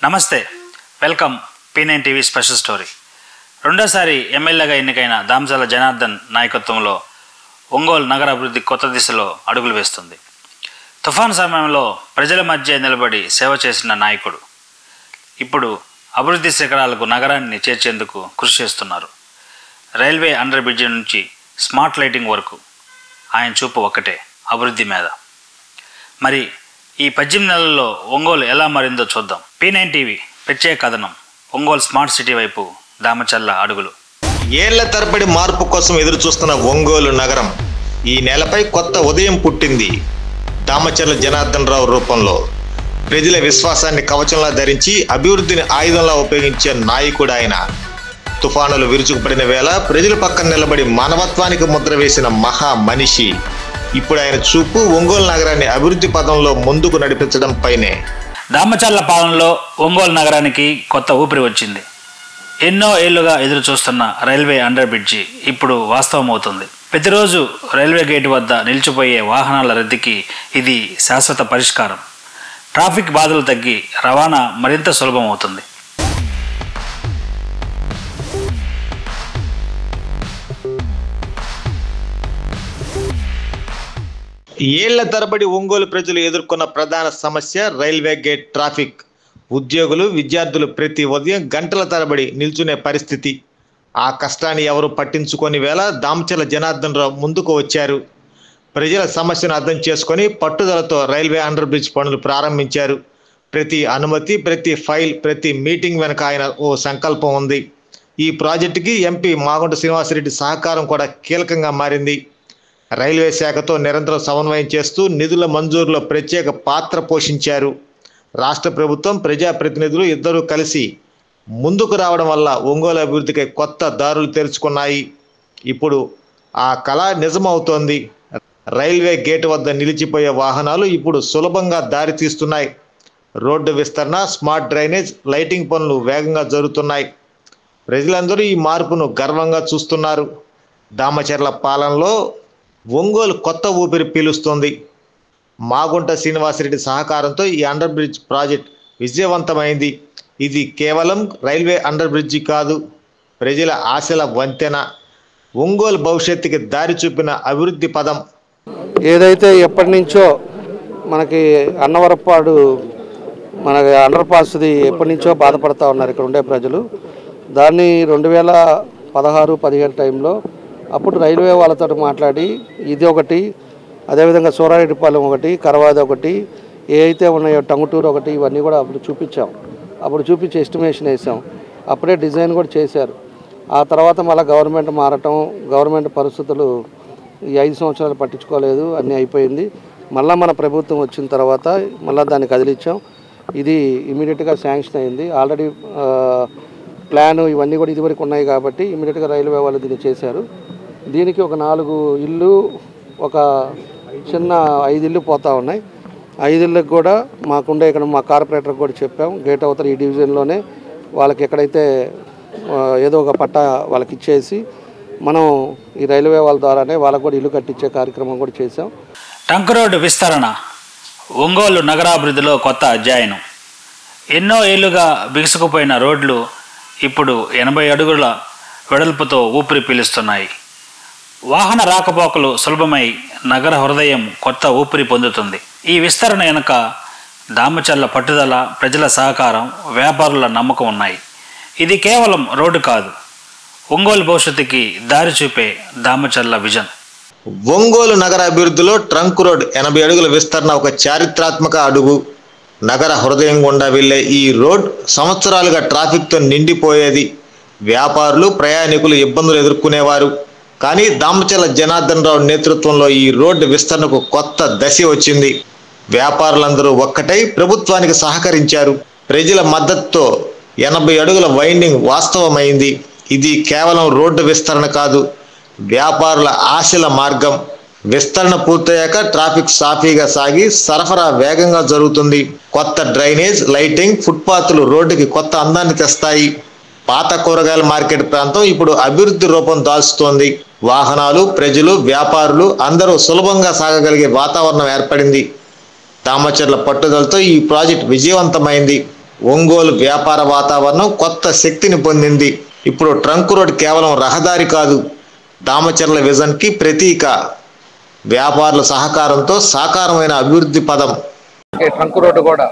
నమస్తే, welcome P9 TV special story. రెండోసారి ఎమ్మెల్యేగా ఎన్నికైన దామచర్ల జనార్దన్ నాయకత్వంలో ఒంగోలు నగర అభివృద్ధి కొత్త దిశలో అడుగులు వేస్తుంది. తుఫాను సమయంలో ప్రజల మధ్య నిలబడి సేవ చేసిన నాయకుడు ఇప్పుడు అభివృద్ధి శిఖరాలకు నగరాన్ని చేర్చేందుకు కృషి చేస్తున్నారు. రైల్వే అండర్ బ్రిడ్జి నుంచి స్మార్ట్ లైటింగ్ వరకు ఆయన చూపు ఒక్కటే, అభివృద్ధి మీద. మరి ఈ 18 నెలల్లో ఒంగోలు ఎలా మారిందో చూద్దాం. P9 టీవీ ప్రత్యేక కథనం, ఒంగోలు స్మార్ట్ సిటీ వైపు దామచర్ల అడుగులు. ఏళ్ల తరబడి మార్పు కోసం ఎదురు చూస్తున్న ఒంగోలు నగరం ఈ నెలపై కొత్త ఉదయం పుట్టింది. దామచర్ల జనార్దన్ రావు రూపంలో ప్రజల విశ్వాసాన్ని కవచంలా ధరించి అభివృద్ధిని ఆయుధంలా ఉపయోగించే నాయకుడు ఆయన. తుఫానులు విరుచుకుపడిన వేళ ప్రజల పక్కన నిలబడి మానవత్వానికి ముద్ర వేసిన మహా మనిషి. ఇప్పుడు ఆయన చూపు ఒంగోలు నగరాన్ని అభివృద్ధి పదంలో ముందుకు నడిపించడం పైనే. దామచర్ల పాలనలో ఒంగోలు నగరానికి కొత్త ఊపిరి వచ్చింది. ఎన్నో ఏళ్లుగా ఎదురు చూస్తున్న రైల్వే అండర్ బ్రిడ్జి ఇప్పుడు వాస్తవమవుతుంది. ప్రతిరోజు రైల్వే గేటు వద్ద నిలిచిపోయే వాహనాల రద్దీకి ఇది శాశ్వత పరిష్కారం. ట్రాఫిక్ బాధలు తగ్గి రవాణా మరింత సులభం అవుతుంది. ఏళ్ల తరబడి ఒంగోలు ప్రజలు ఎదుర్కొన్న ప్రధాన సమస్య రైల్వే గేట్ ట్రాఫిక్. ఉద్యోగులు, విద్యార్థులు ప్రతి ఉదయం గంటల తరబడి నిల్చునే పరిస్థితి. ఆ కష్టాన్ని ఎవరు పట్టించుకొని వేళ దామచర్ల జనార్దన్ రావు ముందుకు వచ్చారు. ప్రజల సమస్యను అర్థం చేసుకొని పట్టుదలతో రైల్వే అండర్ బ్రిడ్జ్ పనులు ప్రారంభించారు. ప్రతి అనుమతి, ప్రతి ఫైల్, ప్రతి మీటింగ్ వెనక ఆయన ఓ సంకల్పం ఉంది. ఈ ప్రాజెక్టుకి ఎంపీ మాగుంట శ్రీనివాసరెడ్డి సహకారం కూడా కీలకంగా మారింది. రైల్వే శాఖతో నిరంతరం సమన్వయం చేస్తూ నిధుల మంజూరులో ప్రత్యేక పాత్ర పోషించారు. రాష్ట్ర ప్రభుత్వం, ప్రజాప్రతినిధులు ఇద్దరూ కలిసి ముందుకు రావడం వల్ల ఒంగోలు అభివృద్ధికి కొత్త దారులు తెరుచుకున్నాయి. ఇప్పుడు ఆ కళ నిజమవుతోంది. రైల్వే గేటు వద్ద నిలిచిపోయే వాహనాలు ఇప్పుడు సులభంగా దారి తీస్తున్నాయి. రోడ్డు విస్తరణ, స్మార్ట్ డ్రైనేజ్, లైటింగ్ పనులు వేగంగా జరుగుతున్నాయి. ప్రజలందరూ ఈ మార్పును గర్వంగా చూస్తున్నారు. దామచర్ల పాలనలో ఒంగోలు కొత్త ఊపిరి పీలుస్తుంది. మాగుంట శ్రీనివాసరెడ్డి సహకారంతో ఈ అండర్ బ్రిడ్జ్ ప్రాజెక్ట్ విజయవంతమైంది. ఇది కేవలం రైల్వే అండర్ బ్రిడ్జి కాదు, ప్రజల ఆశల వంతెన, ఒంగోలు భవిష్యత్తుకి దారి చూపిన అభివృద్ధి పదం. ఏదైతే ఎప్పటి నుంచో మనకి అన్నవరపాడు మనకి అండర్ పాస్ది ఎప్పటి నుంచో బాధపడుతూ ఉన్నారు ఇక్కడ ఉండే ప్రజలు. దాన్ని 2016-17 టైంలో అప్పుడు రైల్వే వాళ్ళతో మాట్లాడి ఇది ఒకటి, అదేవిధంగా సూరారెడ్డిపాలెం ఒకటి, కరవాది ఒకటి, ఏ అయితే ఉన్నాయో టంగుటూరు ఒకటి, ఇవన్నీ కూడా అప్పుడు చూపించాం. అప్పుడు చూపించి ఎస్టిమేషన్ వేసాం. అప్పుడే డిజైన్ కూడా చేశారు. ఆ తర్వాత మళ్ళీ గవర్నమెంట్ మారటం, గవర్నమెంట్ పరిస్థితులు ఈ 5 సంవత్సరాలు పట్టించుకోలేదు, అన్నీ అయిపోయింది. మళ్ళీ మన ప్రభుత్వం వచ్చిన తర్వాత మళ్ళీ దాన్ని కదిలించాం. ఇది ఇమీడియట్గా శాంక్షన్ అయింది. ఆల్రెడీ ప్లాను ఇవన్నీ కూడా ఇదివరకు ఉన్నాయి కాబట్టి ఇమీడియట్గా రైల్వే వాళ్ళు దీన్ని చేశారు. దీనికి ఒక 4 ఇళ్ళు, ఒక చిన్న 5 ఇళ్ళు పోతూ ఉన్నాయి. 5 ఇళ్ళకి కూడా మాకుండే ఇక్కడ మా కార్పొరేటర్కి కూడా చెప్పాం, గేట్ అవతల ఈ డివిజన్లోనే వాళ్ళకి ఎక్కడైతే ఏదో ఒక పట్టా వాళ్ళకి ఇచ్చేసి మనం ఈ రైల్వే వాళ్ళ ద్వారానే వాళ్ళకు కూడా ఇల్లు కట్టించే కార్యక్రమం కూడా చేశాం. ట్రంక్ రోడ్డు విస్తరణ ఒంగోలు నగరాభివృద్ధిలో కొత్త అధ్యాయనం. ఎన్నో ఏళ్లుగా బిగుసుకుపోయిన రోడ్లు ఇప్పుడు 80 అడుగుల వెడల్పుతో ఊపిరి పీలుస్తున్నాయి. వాహన రాకపోకలు సులభమై నగర హృదయం కొత్త ఊపిరి పొందుతుంది. ఈ విస్తరణ వెనుక దామచర్ల పట్టుదల, ప్రజల సహకారం, వ్యాపారుల నమ్మకం ఉన్నాయి. ఇది కేవలం రోడ్డు కాదు, ఒంగోలు భవిష్యత్తుకి దారి చూపే దామచర్ల విజన్. ఒంగోలు నగర అభివృద్ధిలో ట్రంక్ రోడ్ 80 అడుగుల విస్తరణ ఒక చారిత్రాత్మక అడుగు. నగర హృదయం గుండా వెళ్లే ఈ రోడ్ సంవత్సరాలుగా ట్రాఫిక్తో నిండిపోయేది. వ్యాపారులు, ప్రయాణికులు ఇబ్బందులు ఎదుర్కొనేవారు. కానీ దామచర్ల జనార్దన్ రావు నేతృత్వంలో ఈ రోడ్డు విస్తరణకు కొత్త దశ వచ్చింది. వ్యాపారులందరూ ఒక్కటై ప్రభుత్వానికి సహకరించారు. ప్రజల మద్దతుతో 80 అడుగుల వైండింగ్ వాస్తవమైంది. ఇది కేవలం రోడ్డు విస్తరణ కాదు, వ్యాపారుల ఆశల మార్గం. విస్తరణ పూర్తయ్యాక ట్రాఫిక్ సాఫీగా సాగి సరఫరా వేగంగా జరుగుతుంది. కొత్త డ్రైనేజ్, లైటింగ్, ఫుట్పాత్లు రోడ్డుకి కొత్త అందాన్ని తెస్తాయి. పాత కూరగాయల మార్కెట్ ప్రాంతం ఇప్పుడు అభివృద్ధి రూపం దాల్చుతోంది. వాహనాలు, ప్రజలు, వ్యాపారులు అందరూ సులభంగా సాగగలిగే వాతావరణం ఏర్పడింది. దామచర్ల పట్టుదలతో ఈ ప్రాజెక్ట్ విజయవంతమైంది. ఒంగోలు వ్యాపార వాతావరణం కొత్త శక్తిని పొందింది. ఇప్పుడు ట్రంక్ రోడ్ కేవలం రహదారి కాదు, దామచర్ల విజన్కి ప్రతీక. వ్యాపారుల సహకారంతో సాకారమైన అభివృద్ధి పదం. ట్రంక్ రోడ్డు కూడా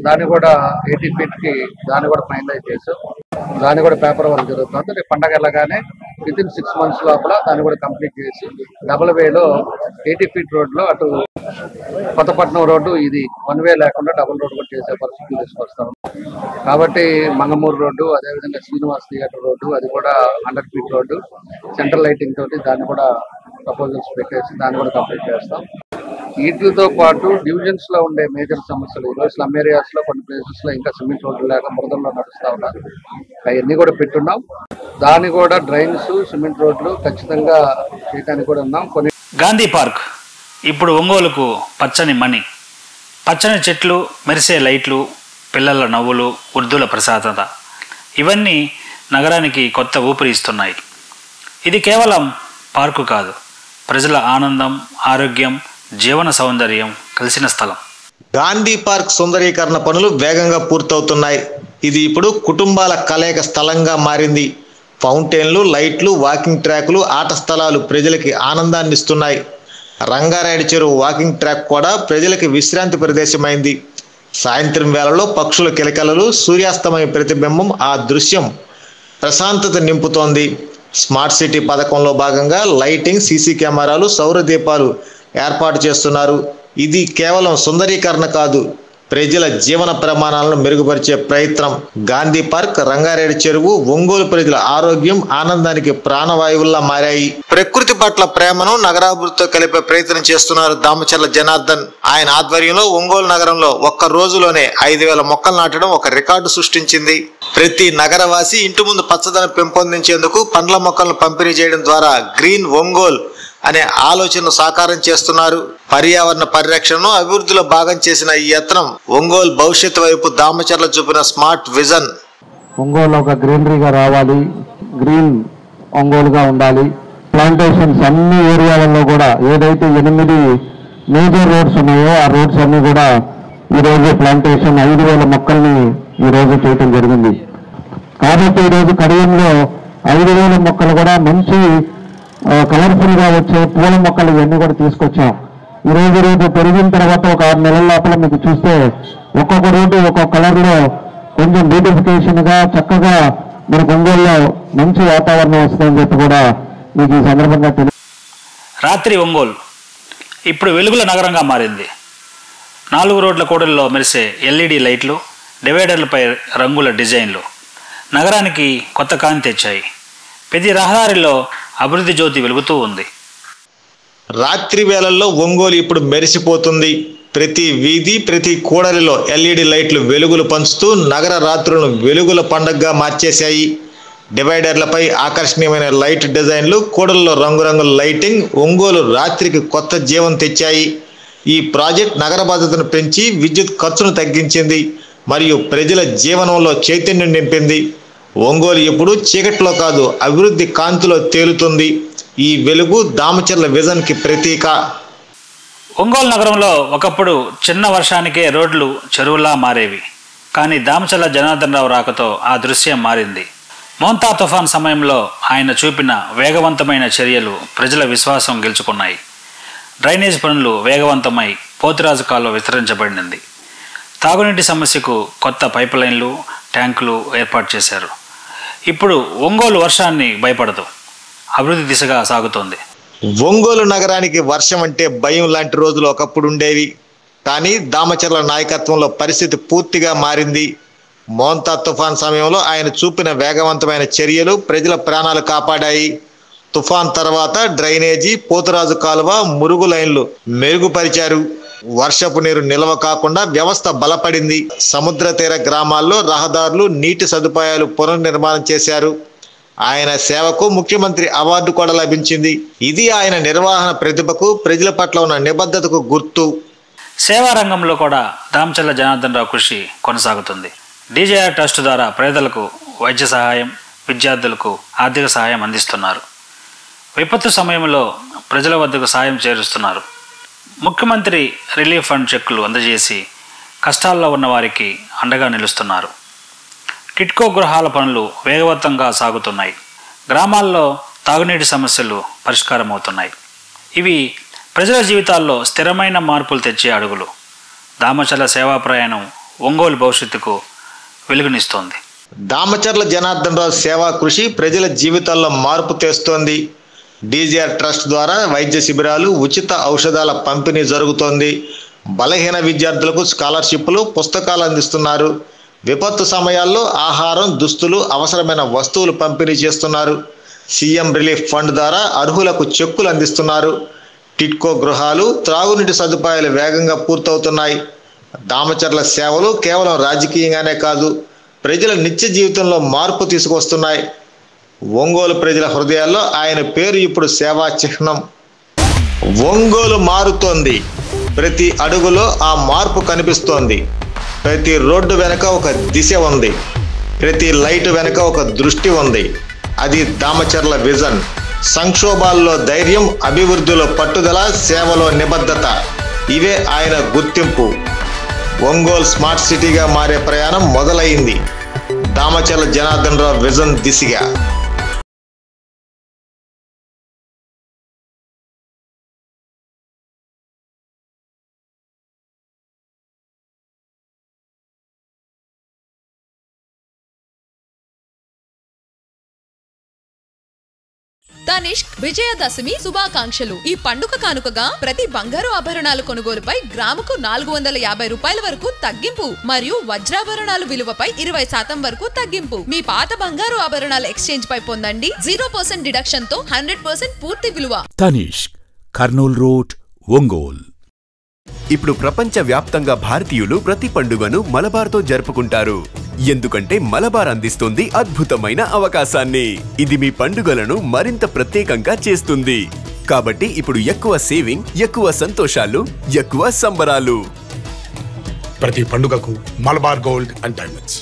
దాన్ని కూడా 80 ఫీట్కి దాన్ని కూడా ఫైనలైజ్ చేసాం. దాన్ని కూడా పేపర్ వర్క్ జరుగుతుంది. రేపు పండగ వెళ్ళగానే వితిన్ 6 months లోపల దాన్ని కూడా కంప్లీట్ చేసి డబుల్ వేలో 80 ఫీట్ రోడ్లో అటు కొత్తపట్నం రోడ్డు ఇది 1 వే లేకుండా డబుల్ రోడ్ కూడా చేసే పరిస్థితి తీసుకొస్తాం. కాబట్టి మంగమూరు రోడ్డు, అదేవిధంగా శ్రీనివాస్ థియేటర్ రోడ్డు, అది కూడా 100 ఫీట్ రోడ్డు సెంట్రల్ లైటింగ్ తోటి దాన్ని కూడా ప్రపోజల్స్ పెట్టేసి దాన్ని కూడా కంప్లీట్ చేస్తాం. వీటితో పాటు డివిజన్స్ లో ఉండే మేజర్ సమస్యలు ఈరోజు స్లమ్ ఏరియాస్ లో కొన్ని ప్లేసెస్ లో ఇంకా సిమెంట్ రోడ్లు లేక బురదల్లో నడుస్తా ఉన్నారు. అవన్నీ కూడా పెట్టున్నాం. దాన్ని కూడా డ్రైన్స్, సిమెంట్ రోడ్లు ఖచ్చితంగా చేయడానికి కూడా ఉన్నాం. కొన్ని గాంధీ పార్క్ ఇప్పుడు ఒంగోలుకు పచ్చని మణి. పచ్చని చెట్లు, మెరిసే లైట్లు, పిల్లల నవ్వులు, వృద్ధుల ప్రశాంతత, ఇవన్నీ నగరానికి కొత్త ఊపిరి ఇస్తున్నాయి. ఇది కేవలం పార్కు కాదు, ప్రజల ఆనందం, ఆరోగ్యం, జీవన సౌందర్యం కలిసిన స్థలం. గాంధీ పార్క్ సుందరీకరణ పనులు వేగంగా పూర్తవుతున్నాయి. ఇది ఇప్పుడు కుటుంబాల కలయిక స్థలంగా మారింది. ఫౌంటైన్లు, లైట్లు, వాకింగ్ ట్రాకులు, ఆట స్థలాలు ప్రజలకి ఆనందాన్ని ఇస్తున్నాయి. రంగారాయుడు చెరువు వాకింగ్ ట్రాక్ కూడా ప్రజలకి విశ్రాంతి ప్రదేశమైంది. సాయంత్రం వేళలో పక్షుల కిలకలలు, సూర్యాస్తమయ ప్రతిబింబం ఆ దృశ్యం ప్రశాంతత నింపుతోంది. స్మార్ట్ సిటీ పథకంలో భాగంగా లైటింగ్, సీసీ కెమెరాలు, సౌర దీపాలు ఏర్పాటు చేస్తున్నారు. ఇది కేవలం సుందరీకరణ కాదు, ప్రజల జీవన ప్రమాణాలను మెరుగుపరిచే ప్రయత్నం. గాంధీ పార్క్, రంగారెడ్డి చెరువు ఒంగోలు ప్రజల ఆరోగ్యం, ఆనందానికి ప్రాణవాయువుల్లా మారాయి. ప్రకృతి పట్ల ప్రేమను నగరాభివృద్ధితో కలిపే ప్రయత్నం చేస్తున్నారు దామచర్ల జనార్దన్. ఆయన ఆధ్వర్యంలో ఒంగోలు నగరంలో ఒక్క రోజులోనే 5,000 మొక్కలు నాటడం ఒక రికార్డు సృష్టించింది. ప్రతి నగరవాసి ఇంటి ముందు పచ్చదనం పెంపొందించేందుకు పండ్ల మొక్కలను పంపిణీ చేయడం ద్వారా గ్రీన్ ఒంగోల్ అనే ఆలోచనను సాకారం చేస్తున్నారు. పర్యావరణ పరిరక్షణను అభివృద్ధిలో భాగం చేసిన ఈ యత్నం ఒంగోలు భవిష్యత్తు వైపు దామచర్ల చూపిన స్మార్ట్ విజన్. ఒంగోలు ఒక గ్రీనరీగా రావాలి, గ్రీన్ ఒంగోలుగా ఉండాలి. ప్లాంటేషన్స్ అన్ని ఏరియాలలో కూడా ఏదైతే 8 మేజర్ రోడ్స్ ఉన్నాయో ఆ రోడ్స్ అన్ని కూడా ఈరోజు ప్లాంటేషన్ 5,000 మొక్కల్ని ఈరోజు చేయటం జరిగింది. కాబట్టి ఈరోజు కడియంలో 5,000 మొక్కలు కూడా మంచి కలర్ఫుల్ గా వచ్చే పూల మొక్కలు ఇవన్నీ కూడా తీసుకొచ్చాం. ఈరోజు పెరిగిన తర్వాత ఒక 6 నెలల లోపల మీకు చూస్తే ఒక్కొక్క రోడ్డు ఒక్కొక్క కలర్ లో కొంచెం బ్యూటిఫికేషన్ గా చక్కగా మనకు ఒంగోలులో మంచి వాతావరణం వస్తుందని చెప్పి కూడా మీకు ఈ సందర్భంగా తెలియదు. రాత్రి ఒంగోలు ఇప్పుడు వెలుగుల నగరంగా మారింది. 4 రోడ్ల కూడలిలో మెరిసే LED లైట్లు, డివైడర్లపై రంగుల డిజైన్లు నగరానికి కొత్త కాంతి తెచ్చాయి. ప్రతి రహదారిలో అభివృద్ధి జ్యోతి వెలుగుతూ ఉంది. రాత్రి వేళల్లో ఒంగోలు ఇప్పుడు మెరిసిపోతుంది. ప్రతి వీధి, ప్రతి కూడలిలో LED లైట్లు వెలుగులు పంచుతూ నగర రాత్రులను వెలుగుల పండగగా మార్చేశాయి. డివైడర్లపై ఆకర్షణీయమైన లైట్ డిజైన్లు, కూడల్లో రంగురంగుల లైటింగ్ ఒంగోలు రాత్రికి కొత్త జీవం తెచ్చాయి. ఈ ప్రాజెక్ట్ నగర భద్రతను పెంచి విద్యుత్ ఖర్చును తగ్గించింది మరియు ప్రజల జీవనంలో చైతన్యం నింపింది. ఒంగోలు ఎప్పుడు చీకట్లో కాదు, అభివృద్ధి కాంతిలో తేలుతుంది. ఈ వెలుగు దామచర్ల విజన్కి ప్రతీక. ఒంగోలు నగరంలో ఒకప్పుడు చిన్న వర్షానికే రోడ్లు చెరువులా మారేవి. కానీ దామచర్ల జనార్దన్ రావు రాకతో ఆ దృశ్యం మారింది. మోంతా తుఫాన్ సమయంలో ఆయన చూపిన వేగవంతమైన చర్యలు ప్రజల విశ్వాసం గెలుచుకున్నాయి. డ్రైనేజ్ పనులు వేగవంతమై పోతురాజు కాలువ విస్తరించబడింది. తాగునీటి సమస్యకు కొత్త పైప్ లైన్లు, ట్యాంకులు ఏర్పాటు చేశారు. ఇప్పుడు ఒంగోలు వర్షాన్ని భయపడదు, అభివృద్ధి దిశగా సాగుతోంది. ఒంగోలు నగరానికి వర్షం అంటే భయం లాంటి రోజులు ఒకప్పుడు ఉండేవి. కానీ దామచర్ల నాయకత్వంలో పరిస్థితి పూర్తిగా మారింది. మోంతా తుఫాన్ సమయంలో ఆయన చూపిన వేగవంతమైన చర్యలు ప్రజల ప్రాణాలు కాపాడాయి. తుఫాన్ తర్వాత డ్రైనేజీ, పోతురాజు కాలువ, మురుగు లైన్లు మెరుగుపరిచారు. వర్షపు నీరు నిల్వ కాకుండా వ్యవస్థ బలపడింది. సముద్ర తీర గ్రామాల్లో రహదారులు, నీటి సదుపాయాలు పునర్నిర్మాణం చేశారు. ఆయన సేవకు ముఖ్యమంత్రి అవార్డు కూడా లభించింది. ఇది ఆయన నిర్వహణ ప్రతిభకు, ప్రజల పట్ల ఉన్న నిబద్ధతకు గుర్తు. సేవా రంగంలో కూడా దామచర్ల జనార్దన్ రావు కృషి కొనసాగుతుంది. DJR ట్రస్ట్ ద్వారా పేదలకు వైద్య సహాయం, విద్యార్థులకు ఆర్థిక సహాయం అందిస్తున్నారు. విపత్తు సమయంలో ప్రజల వద్దకు సాయం చేరుస్తున్నారు. ముఖ్యమంత్రి రిలీఫ్ ఫండ్ చెక్కులు అందజేసి కష్టాల్లో ఉన్నవారికి అండగా నిలుస్తున్నారు. టిడ్కో గృహాల పనులు వేగవంతంగా సాగుతున్నాయి. గ్రామాల్లో తాగునీటి సమస్యలు పరిష్కారం అవుతున్నాయి. ఇవి ప్రజల జీవితాల్లో స్థిరమైన మార్పులు తెచ్చే అడుగులు. దామచర్ల సేవా ప్రయాణం ఒంగోలు భవిష్యత్తుకు వెలుగునిస్తోంది. దామచర్ల జనార్దన్ రావు సేవా కృషి ప్రజల జీవితాల్లో మార్పు తెస్తోంది. డీజీఆర్ ట్రస్ట్ ద్వారా వైద్య శిబిరాలు, ఉచిత ఔషధాల పంపిణీ జరుగుతోంది. బలహీన విద్యార్థులకు స్కాలర్షిప్లు, పుస్తకాలు అందిస్తున్నారు. విపత్తు సమయాల్లో ఆహారం, దుస్తులు, అవసరమైన వస్తువులు పంపిణీ చేస్తున్నారు. సీఎం రిలీఫ్ ఫండ్ ద్వారా అర్హులకు చెక్కులు అందిస్తున్నారు. టిడ్కో గృహాలు, త్రాగునీటి సదుపాయాలు వేగంగా పూర్తవుతున్నాయి. దామచర్ల సేవలు కేవలం రాజకీయంగానే కాదు, ప్రజల నిత్య జీవితంలో మార్పు తీసుకొస్తున్నాయి. ఒంగోలు ప్రజల హృదయాల్లో ఆయన పేరు ఇప్పుడు సేవా చిహ్నం. ఒంగోలు మారుతోంది. ప్రతి అడుగులో ఆ మార్పు కనిపిస్తోంది. ప్రతి రోడ్డు వెనక ఒక దిశ ఉంది. ప్రతి లైట్ వెనక ఒక దృష్టి ఉంది. అది దామచర్ల విజన్. సంక్షోభాల్లో ధైర్యం, అభివృద్ధిలో పట్టుదల, సేవలో నిబద్ధత, ఇవే ఆయన గుర్తింపు. ఒంగోలు స్మార్ట్ సిటీగా మారే ప్రయాణం మొదలైంది. దామచర్ల జనార్దన్ రావు విజన్ దిశగా. తనిష్క్ విజయదశమి శుభాకాంక్షలు. ఈ పండుగ కానుకగా ప్రతి బంగారు ఆభరణాలు కొనుగోలుపై గ్రాముకు 450 రూపాయల వరకు తగ్గింపు మరియు వజ్రాభరణాలు విలువపై 20% వరకు తగ్గింపు. మీ పాత బంగారు ఆభరణాల ఎక్స్చేంజ్ పై పొందండి 0% డిడక్షన్ తో 100% పూర్తి విలువ. తనిష్క్, కర్నూల్ రోడ్, ఒంగోల్. ఇప్పుడు ప్రపంచ వ్యాప్తంగా భారతీయులు ప్రతి పండుగను మలబార్తో జరుపుకుంటారు. ఎందుకంటే మలబార్ అందిస్తుంది అద్భుతమైన అవకాశాన్ని. ఇది మీ పండుగలను మరింత ప్రత్యేకంగా చేస్తుంది. కాబట్టి ఇప్పుడు ఎక్కువ సేవింగ్, ఎక్కువ సంతోషాలు, ఎక్కువ సంబరాలు. ప్రతి పండుగకు మలబార్ గోల్డ్ అండ్ డైమండ్స్.